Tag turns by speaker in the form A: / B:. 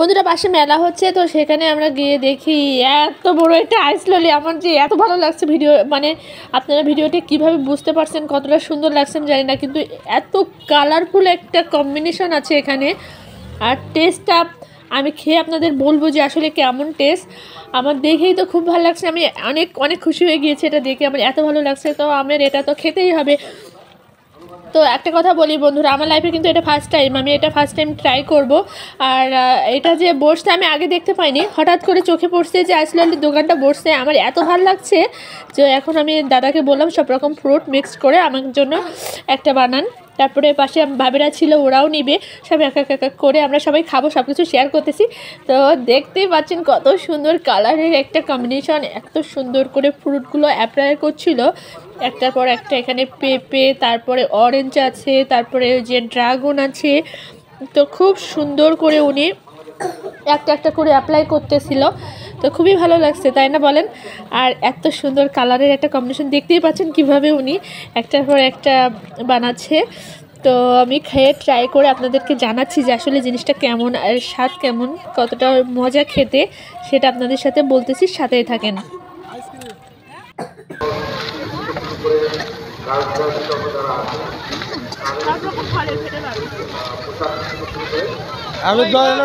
A: বন্ধুরা পাশে মেলা হচ্ছে, তো সেখানে আমরা গিয়ে দেখি এত বড় একটা আইস ললি। আমার যে এত ভালো লাগছে ভিডিও, মানে আপনারা ভিডিওটি কিভাবে বুঝতে পারছেন কতটা সুন্দর লাগছে আমি জানি না, কিন্তু এত কালারফুল একটা কম্বিনেশন আছে এখানে। আর টেস্টটা আমি খেয়ে আপনাদের বলবো যে আসলে কেমন টেস্ট। আমার দেখেই তো খুব ভালো লাগছে, আমি অনেক অনেক খুশি হয়ে গিয়েছি এটা দেখে, আমার এত ভালো লাগছে। তো আমার এটা তো খেতেই হবে। তো একটা কথা বলি বন্ধুরা, আমার লাইফে কিন্তু এটা ফার্স্ট টাইম, আমি এটা ফার্স্ট টাইম ট্রাই করব। আর এটা যে বসতে আমি আগে দেখতে পাইনি, হঠাৎ করে চোখে পড়ছে যে আইসল্যান্ডের দোকানটা বসছে। আমার এত ভালো লাগছে যে এখন আমি দাদাকে বললাম সব রকম ফ্রুট মিক্সড করে আমার জন্য একটা বানান। তারপরে পাশে ভাবিরা ছিল, ওরাও নিবে। সব এক এক করে আমরা সবাই খাবো, সব কিছু শেয়ার করতেছি। তো দেখতেই পাচ্ছেন কত সুন্দর কালারের একটা কম্বিনেশন, এত সুন্দর করে ফ্রুটগুলো অ্যাপ্লাই করছিল একটার পর একটা। এখানে পেঁপে, তারপরে অরেঞ্জ আছে, তারপরে যে ড্রাগন আছে। তো খুব সুন্দর করে উনি একটা একটা করে অ্যাপ্লাই করতেছিল। তো খুবই ভালো লাগছে, তাই না বলেন? আর এত সুন্দর কালারের একটা কম্বিনেশন, দেখতেই পাচ্ছেন কিভাবে উনি একটার পর একটা বানাচ্ছে। তো আমি খেয়ে ট্রাই করে আপনাদেরকে জানাচ্ছি যে আসলে জিনিসটা কেমন আর স্বাদ কেমন, কতটা মজা খেতে, সেটা আপনাদের সাথে বলতেছি, সাথেই থাকেন।
B: আলুর দম